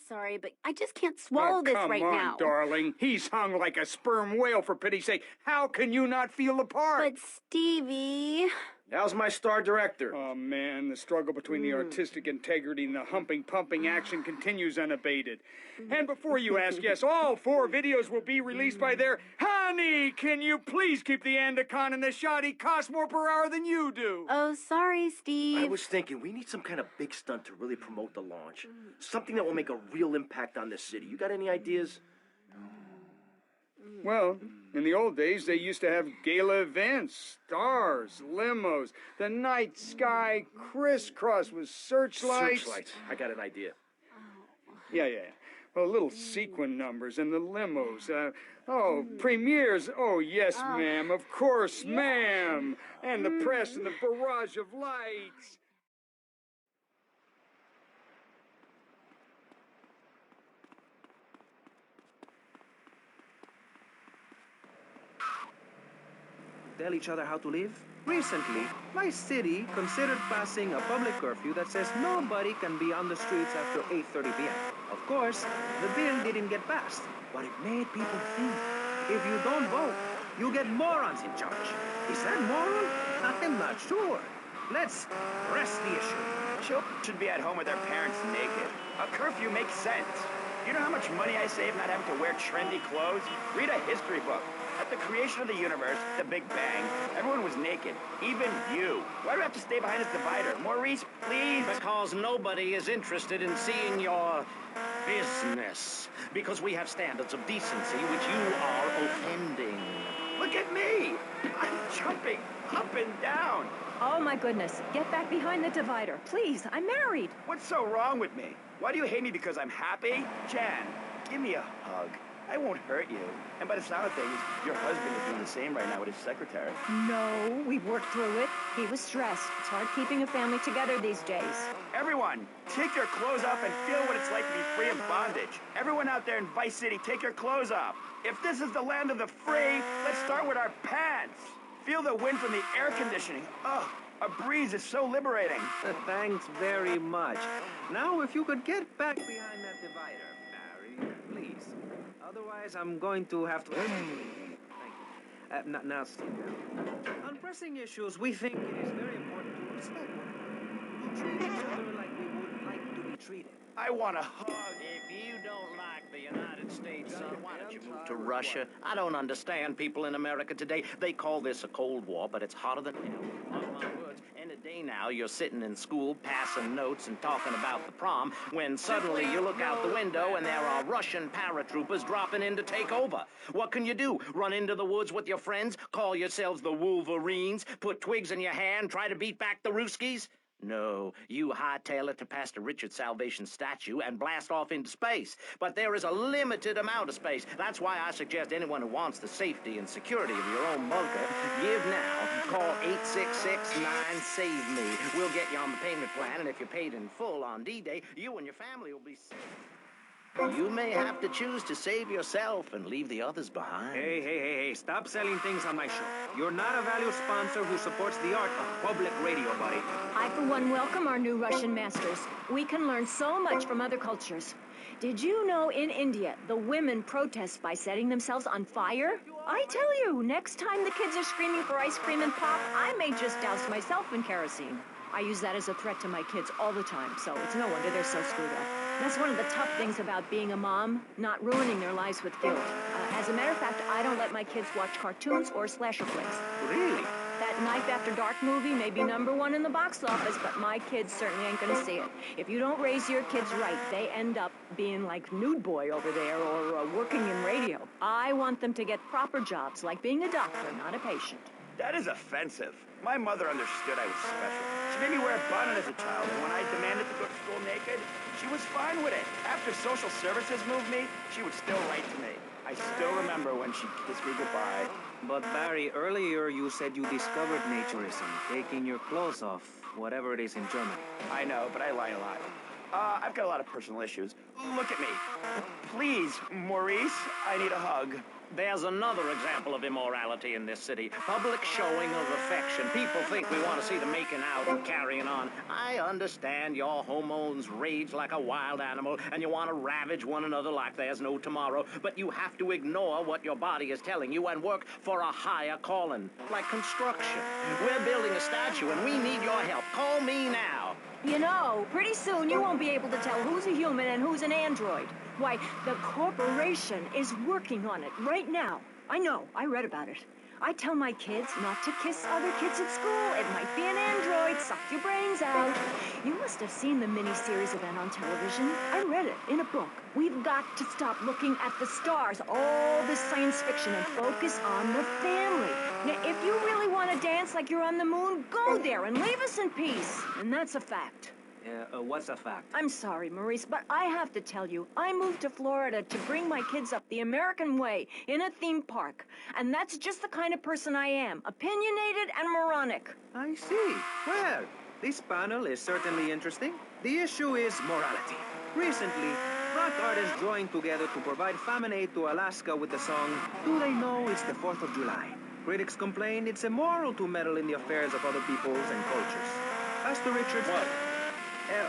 sorry, but I just can't swallow this right now. Come on, darling. He's hung like a sperm whale, for pity's sake. How can you not feel the part? But Stevie... How's my star director? Oh, man, the struggle between the artistic integrity and the humping, pumping action continues unabated. And before you ask, yes, all 4 videos will be released by their... Honey, can you please keep the Andacon in the shot? He costs more per hour than you do. Oh, sorry, Steve. I was thinking we need some kind of big stunt to really promote the launch. Something that will make a real impact on this city. You got any ideas? Well, in the old days, they used to have gala events, stars, limos, the night sky crisscross with searchlights. Searchlights. I got an idea. Yeah. Well, little sequin numbers and the limos. Premieres. Oh, yes, ma'am. Of course, ma'am. And the press and the barrage of lights. Tell each other how to live? Recently, my city considered passing a public curfew that says nobody can be on the streets after 8:30 p.m. Of course, the bill didn't get passed, but it made people think. If you don't vote, you get morons in charge. Is that moral? I'm not sure. Let's press the issue. Children should be at home with their parents naked. A curfew makes sense. You know how much money I save not having to wear trendy clothes? Read a history book. At the creation of the universe, the Big Bang, everyone was naked. Even you. Why do I have to stay behind this divider? Maurice, please. Because nobody is interested in seeing your business. Because we have standards of decency which you are offending. Look at me. I'm jumping up and down. Oh, my goodness. Get back behind the divider. Please, I'm married. What's so wrong with me? Why do you hate me because I'm happy? Jan, give me a hug. I won't hurt you. And by the sound of things, your husband is doing the same right now with his secretary. No, we've worked through it. He was stressed. It's hard keeping a family together these days. Everyone, take your clothes off and feel what it's like to be free of bondage. Everyone out there in Vice City, take your clothes off. If this is the land of the free, let's start with our pants. Feel the wind from the air conditioning. Oh, a breeze is so liberating. Thanks very much. Now, if you could get back behind that divider, Barry, please. Otherwise, I'm going to have to... Thank you. Now, sit down. On pressing issues, we think it is very important to respect one another. To treat each other like we would like to be treated. I want a hug. If you don't like the United States, son, why don't you move to Russia? I don't understand people in America today. They call this a Cold War, but it's hotter than hell. Mark my words, any day now, you're sitting in school, passing notes and talking about the prom, when suddenly you look out the window and there are Russian paratroopers dropping in to take over. What can you do? Run into the woods with your friends? Call yourselves the Wolverines? Put twigs in your hair and try to beat back the Ruskies? No, you hightail it to Pastor Richard's Salvation statue and blast off into space. But there is a limited amount of space. That's why I suggest anyone who wants the safety and security of your own bunker, give now. Call 866-9-SAVE-ME. We'll get you on the payment plan, and if you're paid in full on D-Day, you and your family will be safe. You may have to choose to save yourself and leave the others behind. Hey, stop selling things on my show. You're not a valued sponsor who supports the art of public radio, buddy. I, for one, welcome our new Russian masters. We can learn so much from other cultures. Did you know in India, the women protest by setting themselves on fire? I tell you, next time the kids are screaming for ice cream and pop, I may just douse myself in kerosene. I use that as a threat to my kids all the time, so it's no wonder they're so screwed up. That's one of the tough things about being a mom, not ruining their lives with guilt. As a matter of fact, I don't let my kids watch cartoons or slasher flicks. Really? That Knife After Dark movie may be #1 in the box office, but my kids certainly ain't gonna see it. If you don't raise your kids right, they end up being like Nude Boy over there or working in radio. I want them to get proper jobs, like being a doctor, not a patient. That is offensive. My mother understood I was special. She made me wear a bonnet as a child, and when I demanded to go to school naked, she was fine with it. After social services moved me, she would still write to me. I still remember when she kissed me goodbye. But Barry, earlier you said you discovered naturism, taking your clothes off, whatever it is in German. I know, but I lie a lot. I've got a lot of personal issues. Look at me. Please, Maurice, I need a hug. There's another example of immorality in this city. Public showing of affection. People think we want to see them making out and carrying on. I understand your hormones rage like a wild animal, and you want to ravage one another like there's no tomorrow, but you have to ignore what your body is telling you and work for a higher calling, like construction. We're building a statue, and we need your help. Call me now. You know, pretty soon you won't be able to tell who's a human and who's an android. Why, the corporation is working on it right now. I know, I read about it. I tell my kids not to kiss other kids at school. It might be an android, suck your brains out. You must have seen the miniseries event on television. I read it in a book. We've got to stop looking at the stars, all this science fiction, and focus on the family. Now, if you really want to dance like you're on the moon, go there and leave us in peace. And that's a fact. What's a fact? I'm sorry, Maurice, but I have to tell you, I moved to Florida to bring my kids up the American way in a theme park. And that's just the kind of person I am, opinionated and moronic. I see. Well, this panel is certainly interesting. The issue is morality. Recently, rock artists joined together to provide famine aid to Alaska with the song, Do They Know It's the 4th of July? Critics complain it's immoral to meddle in the affairs of other peoples and cultures. Pastor Richards,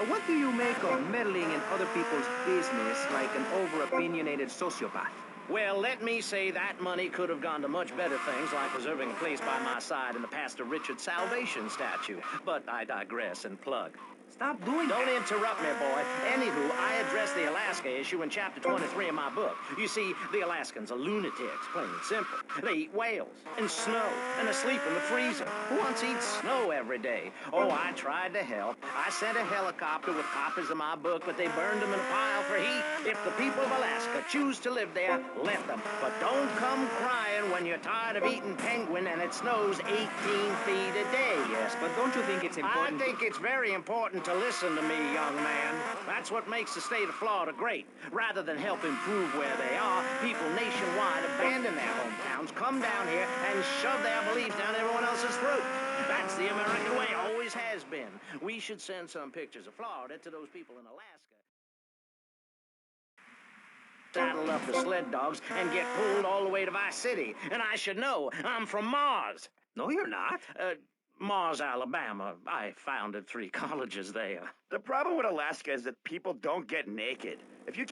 what do you make of meddling in other people's business like an over-opinionated sociopath? Well, let me say that money could have gone to much better things, like reserving a place by my side in the Pastor Richard Salvation statue. But I digress and plug. Stop doing Don't that. interrupt me, boy. Anywho, I address the Alaska issue in chapter 23 of my book. You see, the Alaskans are lunatics, plain and simple. They eat whales and snow and are asleep in the freezer. Who wants to eat snow every day? Oh, I tried to help. I sent a helicopter with copies of my book, but they burned them in a pile for heat. If the people of Alaska choose to live there, let them. But don't come crying when you're tired of eating penguin and it snows 18 feet a day. Yes, but don't you think it's I important? think it's very important to listen to me, young man. That's what makes the state of Florida great. Rather than help improve where they are, people nationwide abandon their hometowns, come down here, and shove their beliefs down everyone else's throat. That's the American way, always has been. We should send some pictures of Florida to those people in Alaska. Saddle up the sled dogs and get pulled all the way to Vice City. And I should know, I'm from Mars. No, you're not. Mars, Alabama. I founded 3 colleges there. The problem with Alaska is that people don't get naked. If you